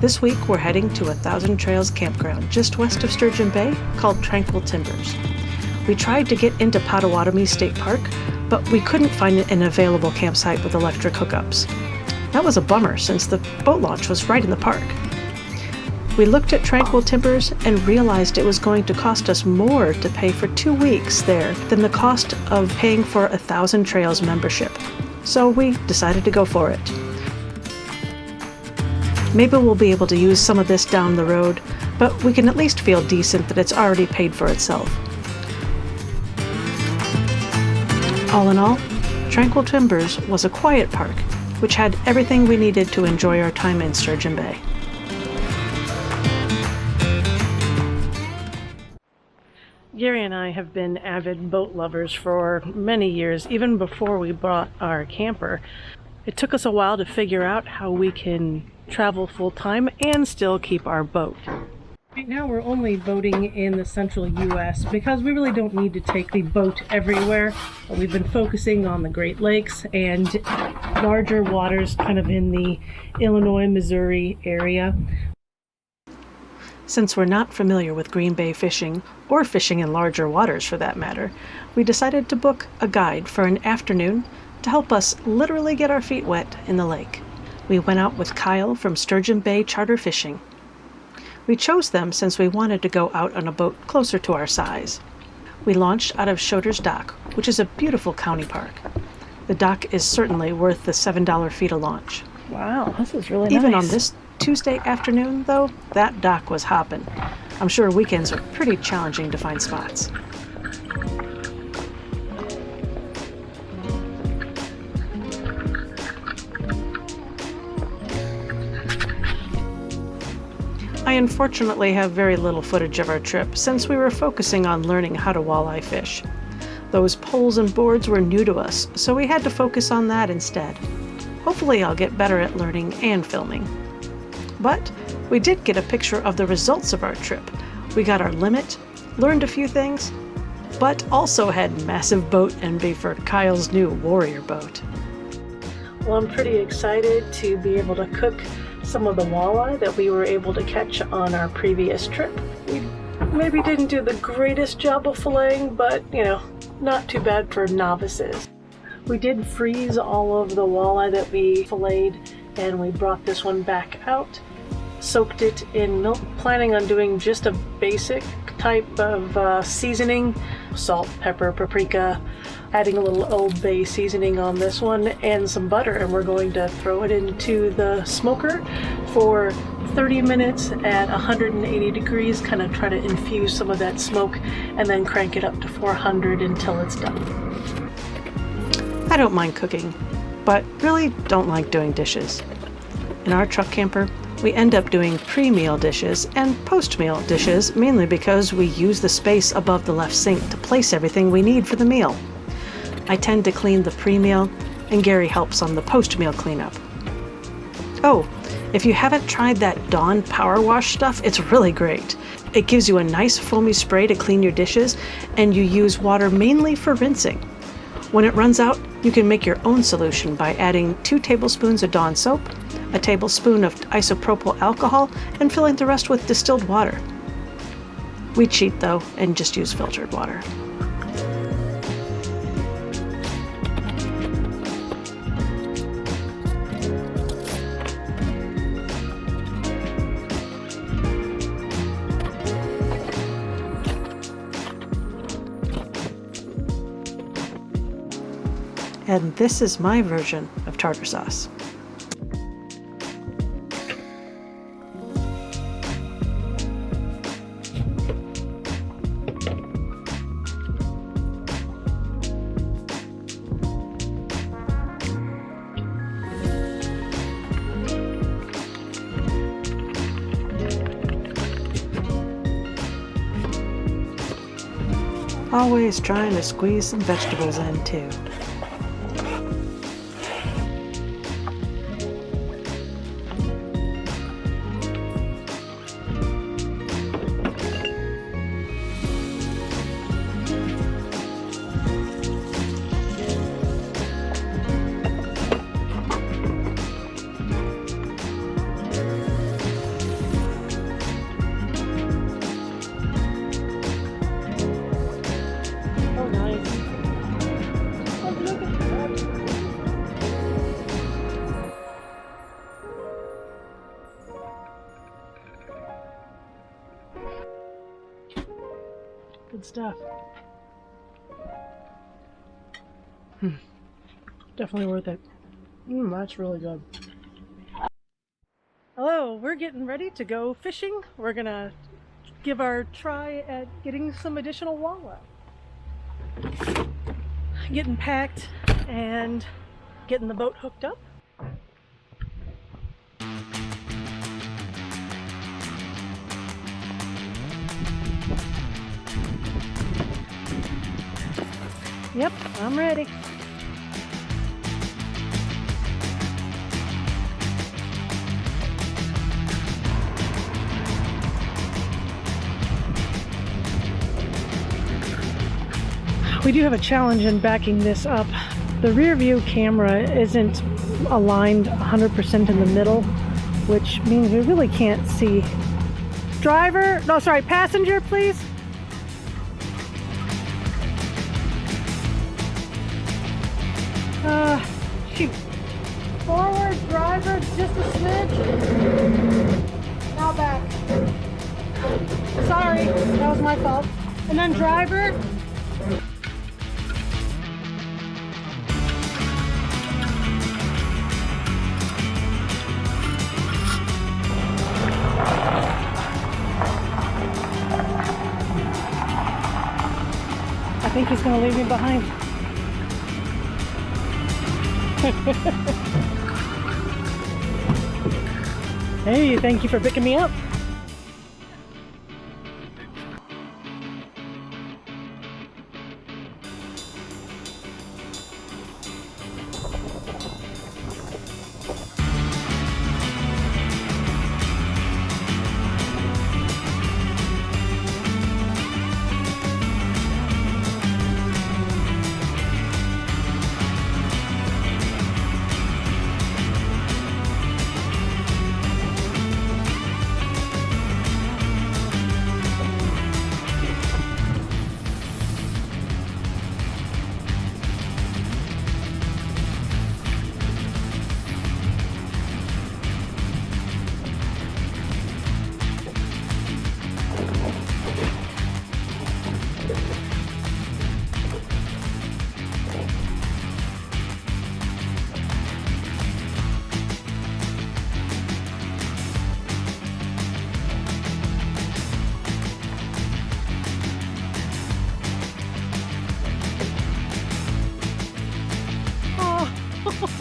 This week we're heading to a Thousand Trails campground just west of Sturgeon Bay called Tranquil Timbers. We tried to get into Potawatomi State Park, but we couldn't find an available campsite with electric hookups. That was a bummer since the boat launch was right in the park. We looked at Tranquil Timbers and realized it was going to cost us more to pay for 2 weeks there than the cost of paying for a Thousand Trails membership. So we decided to go for it. Maybe we'll be able to use some of this down the road, but we can at least feel decent that it's already paid for itself. All in all, Tranquil Timbers was a quiet park, which had everything we needed to enjoy our time in Sturgeon Bay. Gary and I have been avid boat lovers for many years, even before we bought our camper. It took us a while to figure out how we can travel full-time and still keep our boat. Right now we're only boating in the central U.S. because we really don't need to take the boat everywhere. We've been focusing on the Great Lakes and larger waters kind of in the Illinois, Missouri area. Since we're not familiar with Green Bay fishing, or fishing in larger waters for that matter, we decided to book a guide for an afternoon to help us literally get our feet wet in the lake. We went out with Kyle from Sturgeon Bay Charter Fishing. We chose them since we wanted to go out on a boat closer to our size. We launched out of Schroeder's Dock, which is a beautiful county park. The dock is certainly worth the $7 fee to launch. Wow, this is really nice. Even on this Tuesday afternoon, though, that dock was hopping. I'm sure weekends are pretty challenging to find spots. I unfortunately have very little footage of our trip since we were focusing on learning how to walleye fish. Those poles and boards were new to us, so we had to focus on that instead. Hopefully I'll get better at learning and filming. But we did get a picture of the results of our trip. We got our limit, learned a few things, but also had massive boat envy for Kyle's new Warrior boat. Well, I'm pretty excited to be able to cook some of the walleye that we were able to catch on our previous trip. We maybe didn't do the greatest job of filleting, but not too bad for novices. We did freeze all of the walleye that we filleted, and we brought this one back out, soaked it in milk, planning on doing just a basic type of seasoning, salt, pepper, paprika, adding a little Old Bay seasoning on this one and some butter, and we're going to throw it into the smoker for 30 minutes at 180 degrees, kind of try to infuse some of that smoke, and then crank it up to 400 until it's done. I don't mind cooking, but really don't like doing dishes. In our truck camper, we end up doing pre-meal dishes and post-meal dishes mainly because we use the space above the left sink to place everything we need for the meal. I tend to clean the pre-meal, and Gary helps on the post-meal cleanup. Oh, if you haven't tried that Dawn Power Wash stuff, it's really great. It gives you a nice foamy spray to clean your dishes, and you use water mainly for rinsing. When it runs out, you can make your own solution by adding 2 tablespoons of Dawn soap, a tablespoon of isopropyl alcohol, and filling the rest with distilled water. We cheat though and just use filtered water. And this is my version of tartar sauce. Always trying to squeeze some vegetables in too. Good stuff. Definitely worth it. That's really good. Hello, we're getting ready to go fishing. We're gonna give our try at getting some additional walleye. Getting packed and getting the boat hooked up. Yep, I'm ready. We do have a challenge in backing this up. The rear view camera isn't aligned 100% in the middle, which means we really can't see. Driver, no, sorry, passenger, please. Shoot. Forward, driver, just a smidge. Now back. Sorry, that was my fault. And then driver. I think he's going to leave me behind. Hey, thank you for picking me up.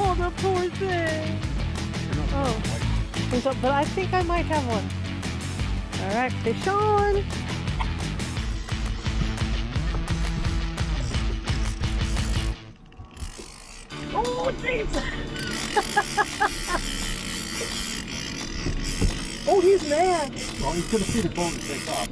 Oh, the poor thing. Oh, but I think I might have one. All right, fish on. Oh, jeez. Oh, he's mad. Well, he's going to see the boat and take off.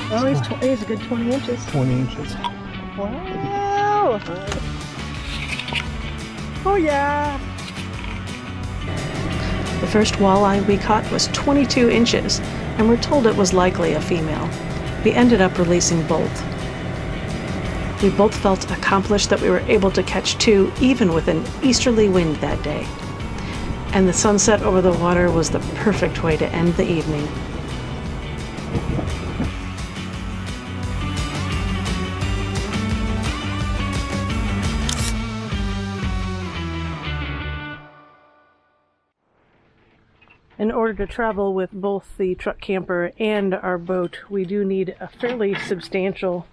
Oh, he's a good 20 inches. 20 inches. Wow! Oh yeah! The first walleye we caught was 22 inches, and we're told it was likely a female. We ended up releasing both. We both felt accomplished that we were able to catch two, even with an easterly wind that day. And the sunset over the water was the perfect way to end the evening. In order to travel with both the truck camper and our boat, we do need a fairly substantial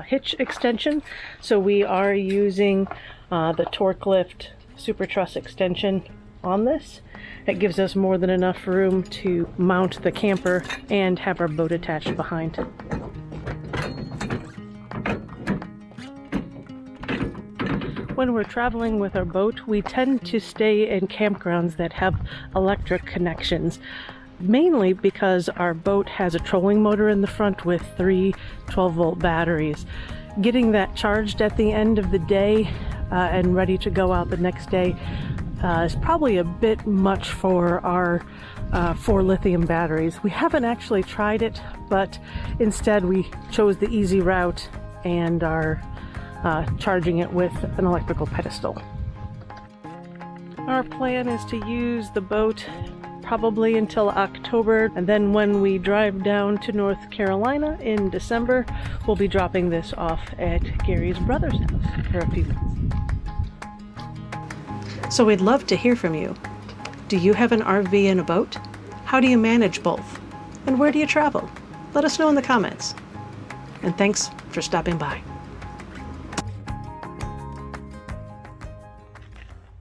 hitch extension. So we are using the torque lift super truss extension on this. It gives us more than enough room to mount the camper and have our boat attached behind. When we're traveling with our boat, we tend to stay in campgrounds that have electric connections, mainly because our boat has a trolling motor in the front with 3 12-volt batteries. Getting that charged at the end of the day and ready to go out the next day is probably a bit much for our 4 lithium batteries. We haven't actually tried it, but instead we chose the easy route and are charging it with an electrical pedestal. Our plan is to use the boat probably until October, and then when we drive down to North Carolina in December, we'll be dropping this off at Gary's brother's house for a few months. So we'd love to hear from you. Do you have an RV and a boat? How do you manage both? And where do you travel? Let us know in the comments. And thanks for stopping by.